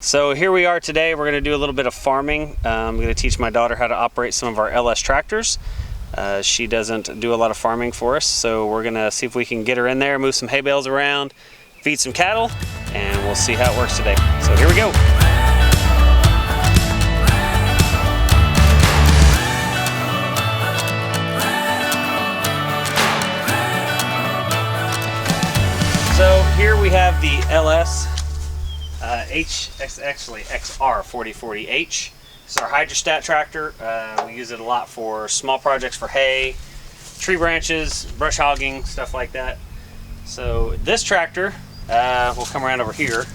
So here we are today. We're going to do a little bit of farming. I'm going to teach my daughter how to operate some of our LS tractors. She doesn't do a lot of farming for us, so we're going to see if we can get her in there, move some hay bales around, feed some cattle, and we'll see how it works today. So here we go. So here we have the LS XR 4040H. It's our hydrostat tractor. We use it a lot for small projects for hay, tree branches, brush hogging, stuff like that. So this tractor, we'll come around over here.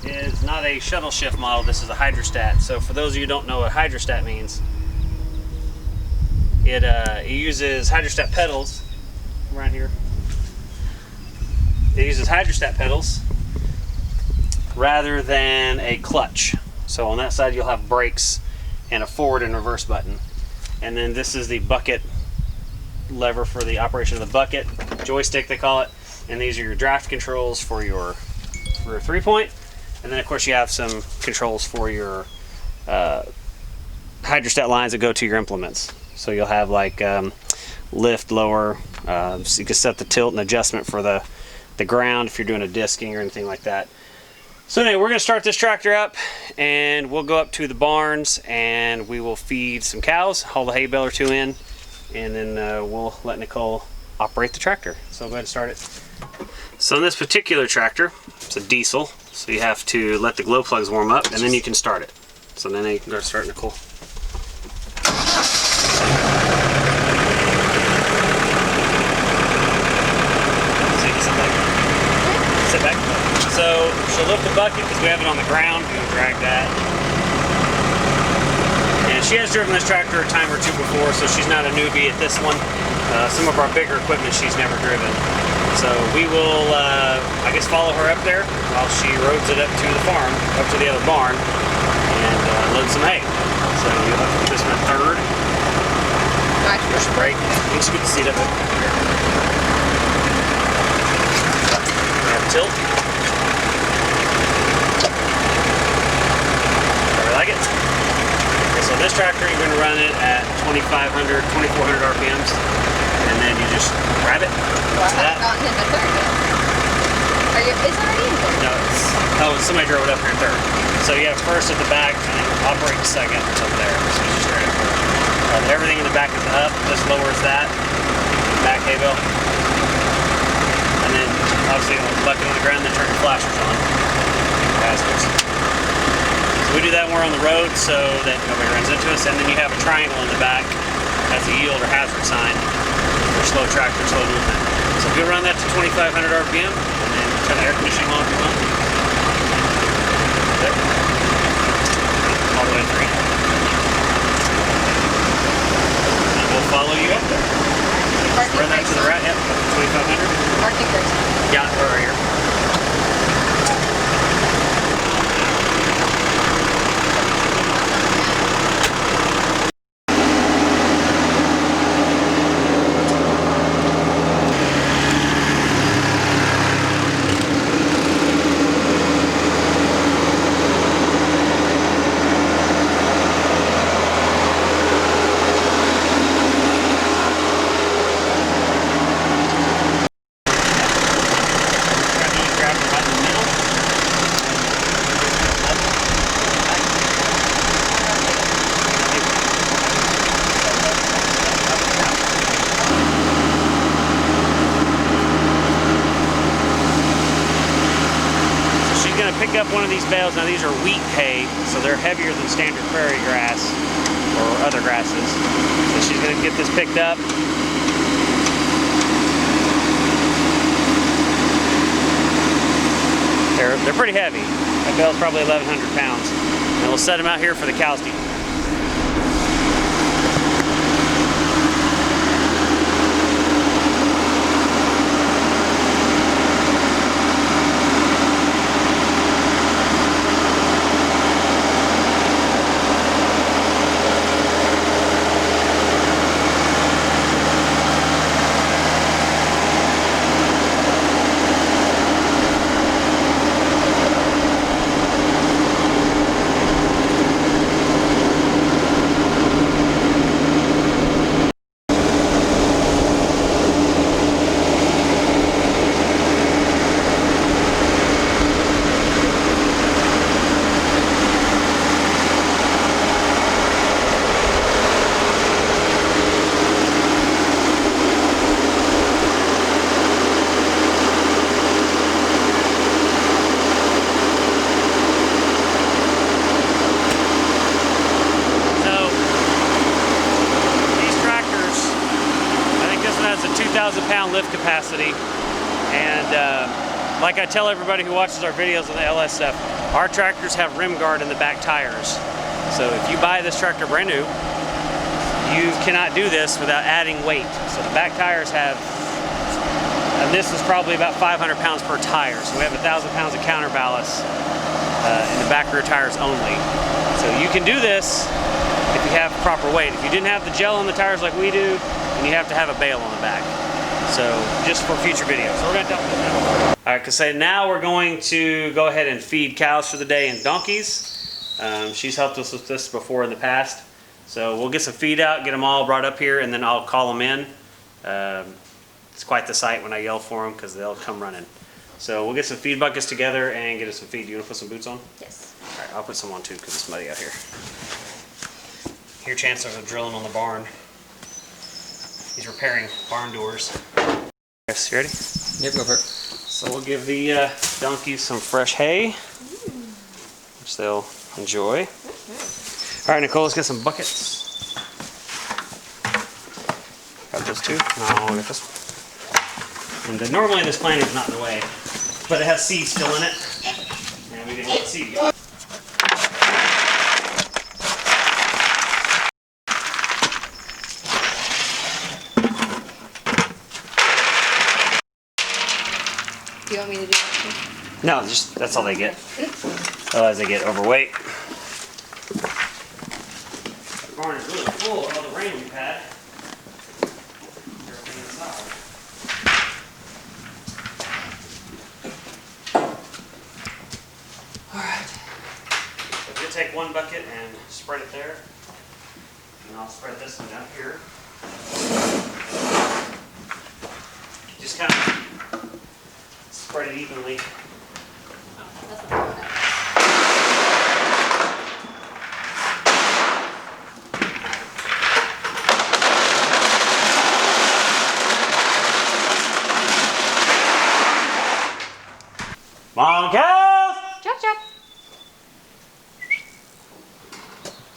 It's not a shuttle shift model, this is a hydrostat. So for those of you who don't know what hydrostat means, it uses hydrostat pedals around here. It uses hydrostat pedals rather than a clutch. So on that side you'll have brakes and a forward and reverse button. And then this is the bucket lever for the operation of the bucket, joystick they call it. And these are your draft controls for your 3-point. And then of course you have some controls for your hydrostat lines that go to your implements. So you'll have like lift, lower, so you can set the tilt and adjustment for the ground if you're doing a disking or anything like that. So anyway, we're going to start this tractor up and we'll go up to the barns and we will feed some cows, haul the hay bale or two in, and then we'll let Nicole operate the tractor. So I'll go ahead and start it. So in this particular tractor, it's a diesel, so you have to let the glow plugs warm up and then you can start it. So then you can go start, Nicole. Sit back. So she'll lift the bucket because we have it on the ground. We'll drag that. And she has driven this tractor a time or two before, so she's not a newbie at this one. Some of our bigger equipment she's never driven. So we will, I guess, follow her up there while she roads it up to the farm, up to the other barn, and load some hay. So you'll have to put this one in third. Push brake. You can scoot the seat up here. Tilt. I like it. Okay, so this tractor you're going to run it at 2,400 RPMs, and then you just grab it. Well, I haven't gotten in the third yet. It's already in third. No, somebody drove it up here in third. So you have first at the back, and then operate second over there. So you just straight up. Everything in the back is up. This lowers that back hay bale. And then obviously on the bucket on the ground, then turn your flashers on. Hazards. So we do that when we're on the road so that nobody runs into us. And then you have a triangle in the back as a yield or hazard sign for slow tractor, slow movement. So if you run that to 2,500 RPM, and then turn the air conditioning on if you want. There. All the way to 3. And we'll follow you up there. Run that to the right, yep, 2,500. Parking brakes. Yeah, right here. Pick up one of these bales. Now these are wheat hay, so they're heavier than standard prairie grass or other grasses. So she's going to get this picked up. They're pretty heavy. That bale's probably 1,100 pounds. And we'll set them out here for the cows to eat. lift capacity. And like I tell everybody who watches our videos on the LS stuff, our tractors have rim guard in the back tires. So if you buy this tractor brand new, you cannot do this without adding weight. So the back tires have, and this is probably about 500 pounds per tire. So we have 1,000 pounds of counterbalance in the back rear tires only. So you can do this if you have proper weight. If you didn't have the gel on the tires like we do, then you have to have a bale on the back. So just for future videos. So we're gonna dump this now. All right, cause now we're going to go ahead and feed cows for the day and donkeys. She's helped us with this before in the past. So we'll get some feed out, get them all brought up here, and then I'll call them in. It's quite the sight when I yell for them because they'll come running. So we'll get some feed buckets together and get us some feed. You want to put some boots on? Yes. All right, I'll put some on too because it's muddy out here. Here, Chancellor's drilling on the barn. He's repairing barn doors. Yes, you ready? Yep, go for it. So we'll give the donkeys some fresh hay, which they'll enjoy. All right, Nicole, let's get some buckets. Got those two? No, I'll get this one. And normally this planter is not in the way, but it has seed still in it, and we didn't let the seed go. Do you want me to do that? No, just that's all they get. Otherwise they get overweight. The barn is really full of all the rain we've had. Everything inside. Alright. So if you take one bucket and spread it there, and I'll spread this one down here. Just kind of spread it evenly. That's not going up. Come on, cows! Check, check.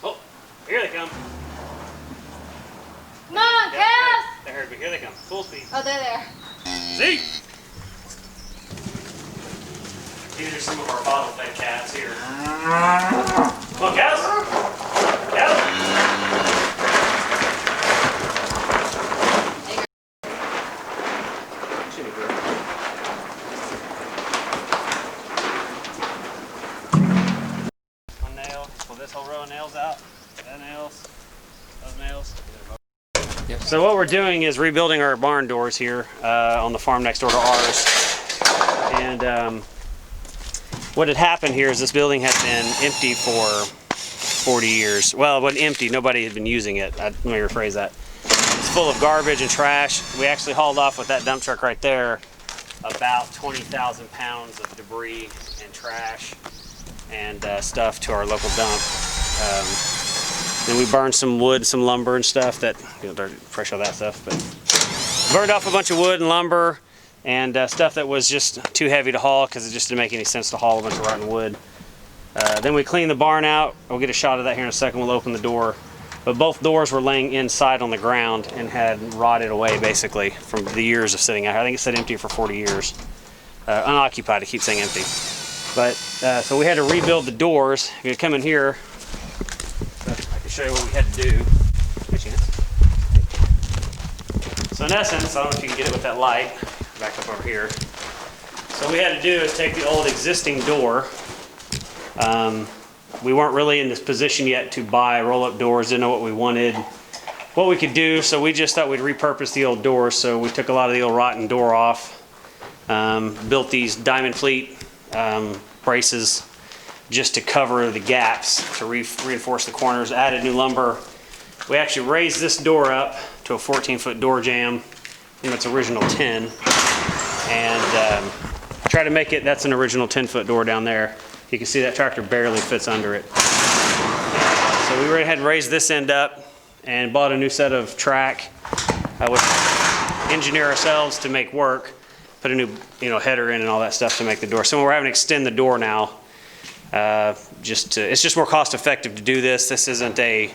Oh, here they come. Come on, Yeah, cows! they heard me. Here they come. Full speed. Oh, they're there. See? These are some of our bottle fed calves here. Come on, cows! Cows! Should be good. One nail. Pull this whole row of nails out. That nails. Those nails. Yep. So what we're doing is rebuilding our barn doors here on the farm next door to ours. And what had happened here is this building had been empty for 40 years. Well, it wasn't empty. Nobody had been using it. Let me rephrase that. It's full of garbage and trash. We actually hauled off with that dump truck right there about 20,000 pounds of debris and trash and stuff to our local dump. Then we burned some wood, some lumber and stuff that, you know, fresh all that stuff, but burned off a bunch of wood and lumber and stuff that was just too heavy to haul because it just didn't make any sense to haul a bunch of rotten wood. Then we cleaned the barn out. We'll get a shot of that here in a second. We'll open the door. But both doors were laying inside on the ground and had rotted away basically from the years of sitting out here. I think it sat empty for 40 years. Unoccupied, it keeps saying empty. But so we had to rebuild the doors. You come in here. I can show you what we had to do. Good chance. So in essence, I don't know if you can get it with that light. Back up over here. So what we had to do is take the old existing door. We weren't really in this position yet to buy roll-up doors, didn't know what we wanted, what we could do, so we just thought we'd repurpose the old doors. So we took a lot of the old rotten door off, built these Diamond Fleet braces just to cover the gaps, to reinforce the corners, added new lumber. We actually raised this door up to a 14-foot door jamb from its original 10, and try to make it, that's an original 10-foot door down there. You can see that tractor barely fits under it. So we went ahead and raised this end up and bought a new set of track, which engineer ourselves to make work, put a new header in and all that stuff to make the door. So we're having to extend the door now. It's just more cost effective to do this. This isn't a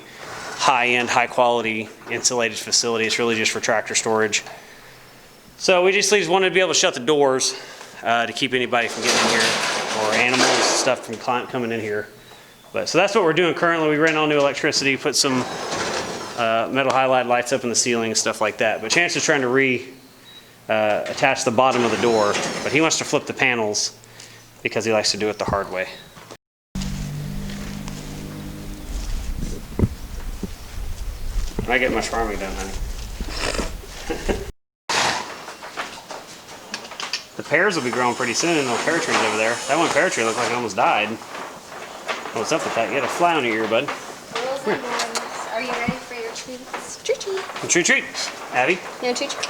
high-end, high-quality insulated facility. It's really just for tractor storage. So we just wanted to be able to shut the doors to keep anybody from getting in here, or animals, stuff from coming in here. But so that's what we're doing currently. We ran all new electricity, put some metal halide lights up in the ceiling and stuff like that. But Chance is trying to attach the bottom of the door, but he wants to flip the panels because he likes to do it the hard way. I get much farming done, honey. The pears will be growing pretty soon, and those pear trees over there. That one pear tree looked like it almost died. What's up with that? You had a fly on your ear, bud. Are you ready for your treats? Treat treat. Treat treat. Abby? You want treat treat?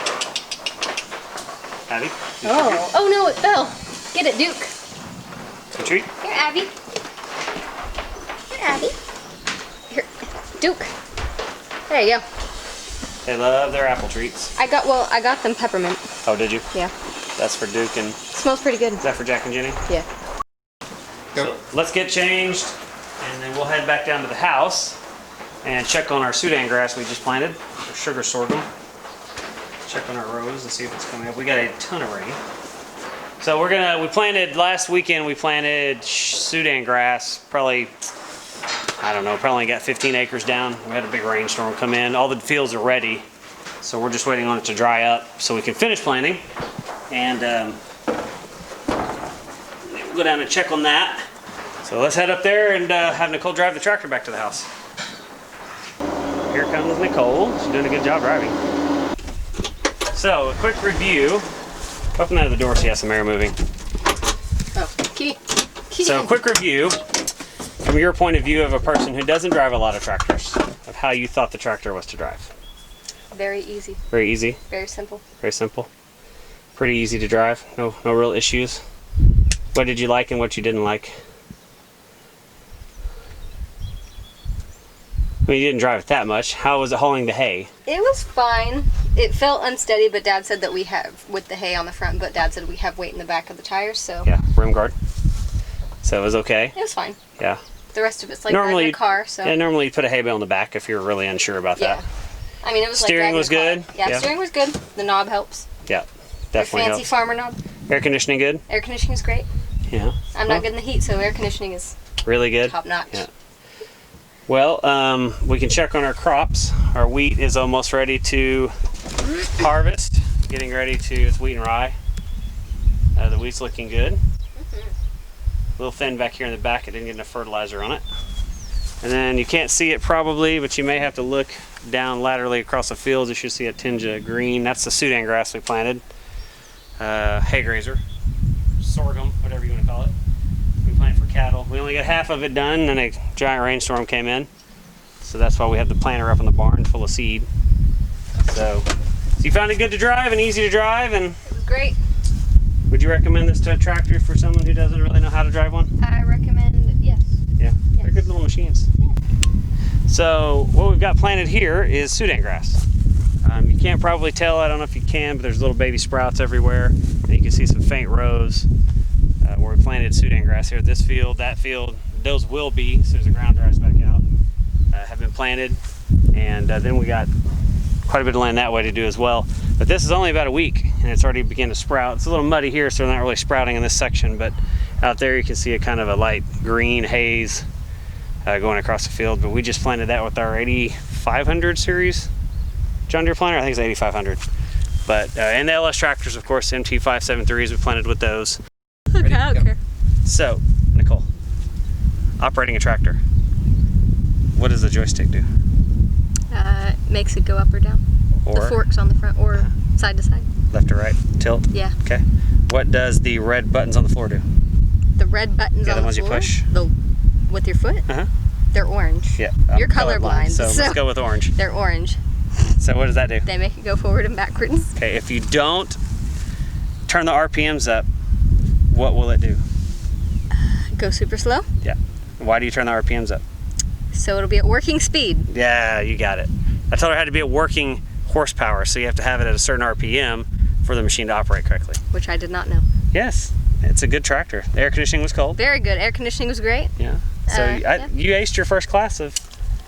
Abby? Oh no, it fell. Get it, Duke. Treat treat. Here, Abby. Here, Abby. Here, Duke. There you go. They love their apple treats. I got them peppermint. Oh, did you? Yeah. That's for Duke and... Smells pretty good. Is that for Jack and Jenny? Yeah. Go. So let's get changed, and then we'll head back down to the house and check on our Sudan grass we just planted, or sugar sorghum. Check on our rows and see if it's coming up. We got a ton of rain. So we planted last weekend, we planted Sudan grass, probably, I don't know, probably got 15 acres down. We had a big rainstorm come in. All the fields are ready, so we're just waiting on it to dry up so we can finish planting. And we'll go down and check on that. So let's head up there and have Nicole drive the tractor back to the house. Here comes Nicole. She's doing a good job driving. So a quick review. Open that to the door so you have some air moving. Oh, kitty. So a quick review from your point of view of a person who doesn't drive a lot of tractors, of how you thought the tractor was to drive. Very easy. Very easy. Very simple. Very simple. Pretty easy to drive. No real issues. What did you like and what you didn't like? I mean, you didn't drive it that much. How was it hauling the hay? It was fine. It felt unsteady, but Dad said that we have, with the hay on the front, but Dad said we have weight in the back of the tires, so. Yeah, rim guard. So it was okay? It was fine. Yeah. The rest of it's like driving a car, so. Yeah, normally you put a hay bale in the back if you're really unsure about that. I mean, it was Steering like was good? Yeah, steering was good. The knob helps. Yeah, Your definitely fancy helps. farmer knob. Air conditioning good? Air conditioning is great. Yeah. I'm not good in the heat, so air conditioning is Really good? top notch. Yeah. Well, we can check on our crops. Our wheat is almost ready to harvest. Getting ready to, it's wheat and rye. The wheat's looking good. A little thin back here in the back. It didn't get enough fertilizer on it. And then you can't see it probably, but you may have to look down laterally across the fields. You should see a tinge of green. That's the Sudan grass we planted. Hay grazer, sorghum, whatever you want to call it. We planted for cattle. We only got half of it done, and a giant rainstorm came in. So that's why we have the planter up in the barn full of seed. So you found it good to drive and easy to drive, and It was great. would you recommend this to a tractor for someone who doesn't really know how to drive one? I recommend, yes. Yeah, Yes. they're good little machines. Yeah. So what we've got planted here is Sudan grass. You can't probably tell, I don't know if you can, but there's little baby sprouts everywhere. And you can see some faint rows where we planted Sudan grass here. This field, that field, those will be, as soon as the ground dries back out, have been planted. And then we got quite a bit of land that way to do as well. But this is only about a week and it's already beginning to sprout. It's a little muddy here, so they're not really sprouting in this section, but out there you can see a kind of a light green haze going across the field. But we just planted that with our 8500 series John Deere planter. I think it's 8500. But and the LS tractors, of course, MT573s, we planted with those. Okay, I don't care. So, Nicole, operating a tractor, what does the joystick do? Makes it go up or down. Or The forks on the front, or side to side. left or right, tilt? Yeah. Okay. What does the red buttons on the floor do? The red buttons Yeah, on the the ones you floor, push. with your foot, Uh-huh. they're orange. Yeah. You're colorblind, so so- let's go with orange. They're orange. So what does that do? They make it go forward and backwards. Okay, if you don't turn the RPMs up, what will it do? Go super slow, Yeah. Why do you turn the RPMs up? so it'll be at working speed. Yeah, you got it. I told her it had to be at working horsepower, so you have to have it at a certain RPM for the machine to operate correctly. Which I did not know. Yes, it's a good tractor. The air conditioning was cold. Very good. Air conditioning was great. Yeah. So yeah. you aced your first class of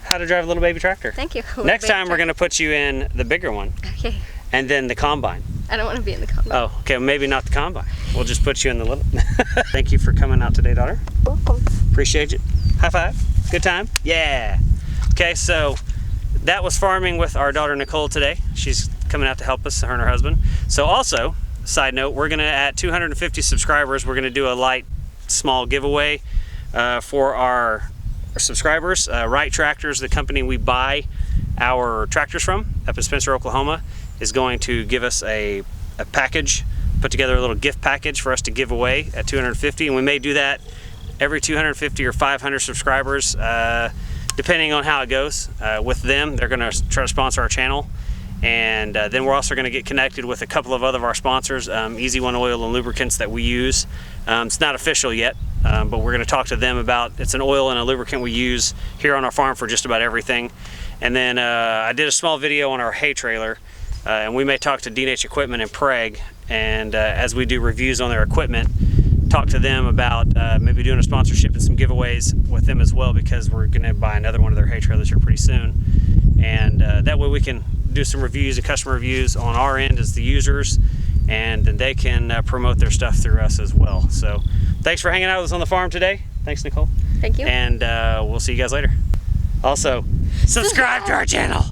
how to drive a little baby tractor. Thank you. Next time we're going to put you in the bigger one Okay. and then the combine. I don't want to be in the combine. Oh, okay, maybe not the combine. We'll just put you in the little. Thank you for coming out today, daughter. Welcome. Appreciate you. High five. Good time? Yeah. Okay, so that was farming with our daughter Nicole today. She's coming out to help us, her and her husband. So also, side note, we're gonna, at 250 subscribers, we're gonna do a light, small giveaway for our subscribers. Wright Tractors, the company we buy our tractors from up in Spencer, Oklahoma, is going to give us a package, put together a little gift package for us to give away at 250, and we may do that every 250 or 500 subscribers, depending on how it goes with them. They're going to try to sponsor our channel, and then we're also going to get connected with a couple of other of our sponsors, Easy One Oil and Lubricants that we use. It's not official yet, but we're going to talk to them about, it's an oil and a lubricant we use here on our farm for just about everything. And then I did a small video on our hay trailer, and we may talk to D&H Equipment in Prague, and as we do reviews on their equipment, talk to them about maybe doing a sponsorship and some giveaways with them as well, because we're going to buy another one of their hay trailers here pretty soon. And that way we can do some reviews and customer reviews on our end as the users, and then they can promote their stuff through us as well. So thanks for hanging out with us on the farm today. Thanks, Nicole. Thank you. And we'll see you guys later. Also, subscribe to our channel.